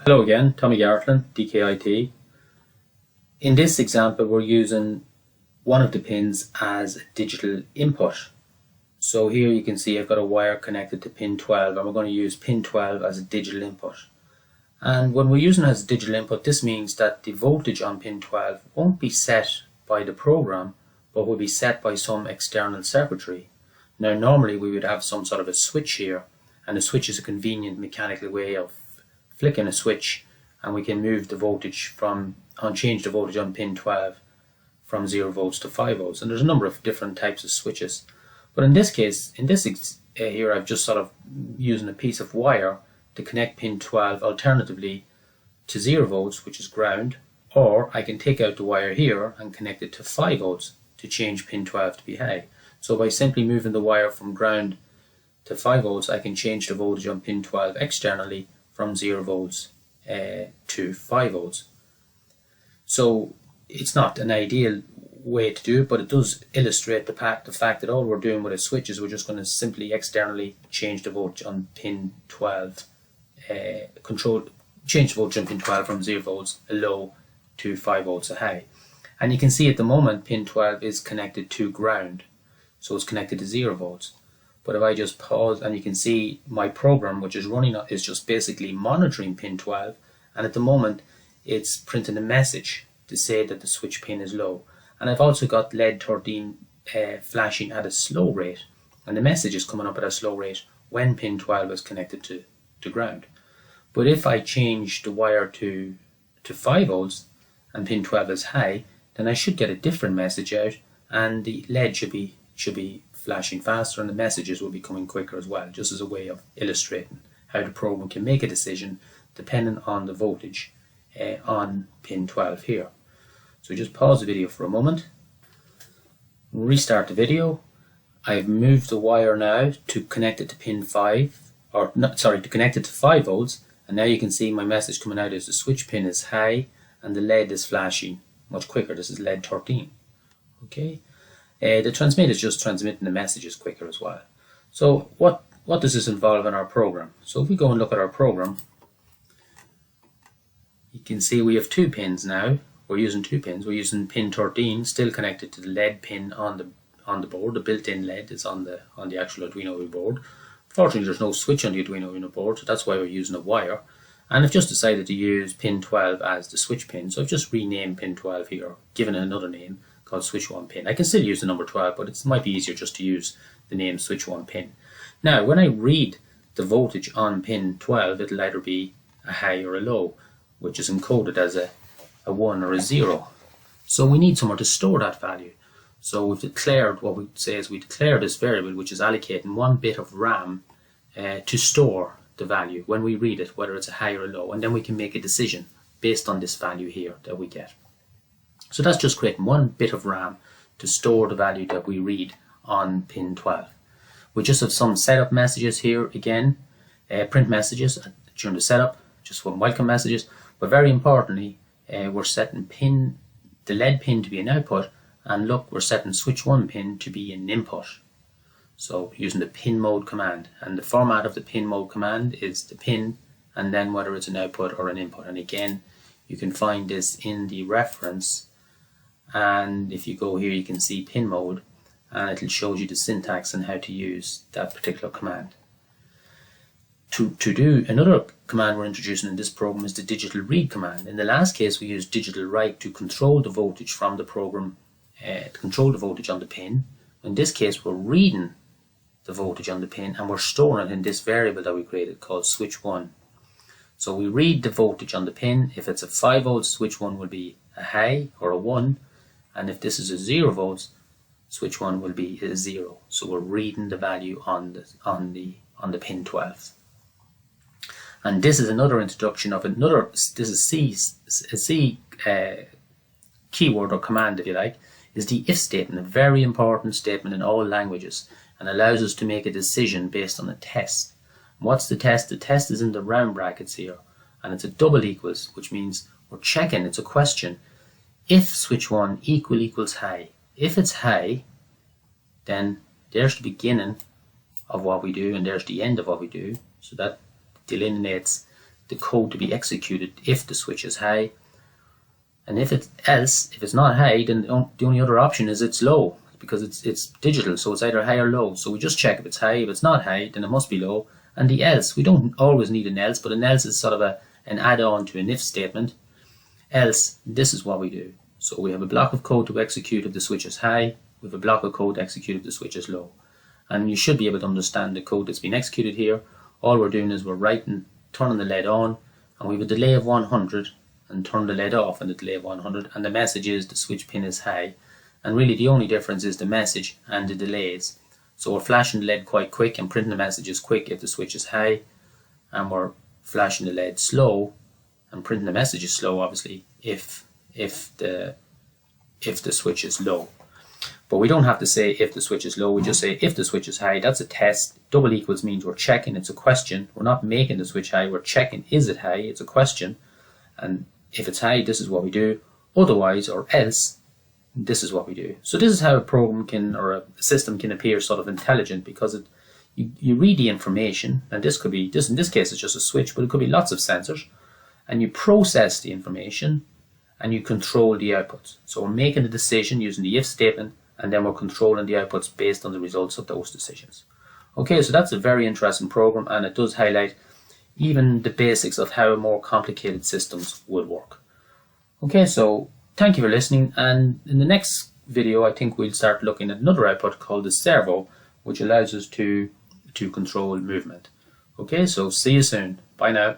Hello again, Tommy Gartlin, DKIT. In this example we're using one of the pins as a digital input. So here you can see I've got a wire connected to pin 12 and we're going to use pin 12 as a digital input. And when we're using it as a digital input, this means that the voltage on pin 12 won't be set by the program but will be set by some external circuitry. Now normally we would have some sort of a switch here, and a switch is a convenient mechanical way of flicking a switch and we can move the voltage change the voltage on pin 12 from 0 volts to 5 volts, and there's a number of different types of switches. But in this case, here I've just sort of using a piece of wire to connect pin 12 alternatively to 0 volts, which is ground, or I can take out the wire here and connect it to 5 volts to change pin 12 to be high. So by simply moving the wire from ground to 5 volts, I can change the voltage on pin 12 externally from 0 volts to 5 volts. So it's not an ideal way to do it, but it does illustrate the fact that all we're doing with a switch is we're just going to simply externally change the voltage on pin 12, change the voltage on pin 12 from 0 volts a low to 5 volts a high. And you can see at the moment pin 12 is connected to ground, so it's connected to 0 volts. But if I just pause, and you can see my program which is running is just basically monitoring pin 12, and at the moment it's printing a message to say that the switch pin is low. And I've also got LED 13 flashing at a slow rate, and the message is coming up at a slow rate when pin 12 is connected to ground. But if I change the wire to 5 volts and pin 12 is high, then I should get a different message out, and the LED should be flashing faster and the messages will be coming quicker as well, just as a way of illustrating how the program can make a decision depending on the voltage on pin 12 here. So just pause the video for a moment, restart the video. I've moved the wire now to connect it to pin 5, to connect it to 5 volts, and now you can see my message coming out is the switch pin is high and the LED is flashing much quicker. This is LED 13. Okay. The transmit is just transmitting the messages quicker as well. So what does this involve in our program? So if we go and look at our program, you can see we have two pins now. We're using two pins. We're using pin 13 still connected to the LED pin on the board. The built-in LED is on the actual Arduino Uno board. Fortunately, there's no switch on the Arduino Uno board, so that's why we're using a wire. And I've just decided to use pin 12 as the switch pin, so I've just renamed pin 12 here, given it another name called switch 1 pin. I can still use the number 12, but it might be easier just to use the name switch 1 pin. Now when I read the voltage on pin 12, it'll either be a high or a low, which is encoded as a 1 or a 0. So we need somewhere to store that value. So we've declared, what we say is we declare this variable which is allocating 1 bit of RAM to store the value when we read it, whether it's a high or a low, and then we can make a decision based on this value here that we get. So that's just creating 1 bit of RAM to store the value that we read on pin 12. We just have some setup messages here again, print messages during the setup, just some welcome messages, but very importantly we're setting the LED pin to be an output, and look, we're setting switch 1 pin to be an input. So using the pin mode command, and the format of the pin mode command is the pin and then whether it's an output or an input. And again, you can find this in the reference, and if you go here you can see pin mode and it shows you the syntax and how to use that particular command. To do another command we're introducing in this program is the digital read command. In the last case we used digital write to control the voltage from the program, to control the voltage on the pin. In this case we're reading the voltage on the pin and we're storing it in this variable that we created called switch 1. So we read the voltage on the pin. If it's a 5 volts, switch 1 will be a high or a 1, and if this is a 0 volts, switch 1 will be a 0. So we're reading the value on the pin 12. And this is another introduction of this is C keyword or command, if you like, is the if statement, a very important statement in all languages, and allows us to make a decision based on a test. What's the test? The test is in the round brackets here, and it's a double equals, which means we're checking, it's a question. If switch 1 equals high, if it's high, then there's the beginning of what we do and there's the end of what we do. So that delineates the code to be executed if the switch is high. And if it's not high, then the only other option is it's low, because it's digital, so it's either high or low. So we just check if it's high. If it's not high, then it must be low. And the else, we don't always need an else, but an else is sort of an add-on to an if statement. Else, this is what we do. So we have a block of code to execute if the switch is high. We have a block of code to execute if the switch is low. And you should be able to understand the code that's been executed here. All we're doing is we're turning the LED on, and we have a delay of 100, and turn the LED off and the delay of 100, and the message is the switch pin is high. And really the only difference is the message and the delays. So we're flashing the LED quite quick and printing the messages quick if the switch is high, and we're flashing the LED slow and printing the messages slow, obviously, if the switch is low. But we don't have to say if the switch is low, we just say if the switch is high. That's a test. Double equals means we're checking, it's a question. We're not making the switch high, we're checking, is it high? It's a question. And if it's high, this is what we do. Otherwise, or else, this is what we do. So this is how a program can, or a system can appear sort of intelligent, because you read the information, and this could be, in this case it's just a switch, but it could be lots of sensors, and you process the information and you control the outputs. So we're making a decision using the if statement, and then we're controlling the outputs based on the results of those decisions. Okay, so that's a very interesting program, and it does highlight even the basics of how more complicated systems would work. Okay, so thank you for listening, and in the next video I think we'll start looking at another output called the servo, which allows us to control movement. Okay, so see you soon. Bye now.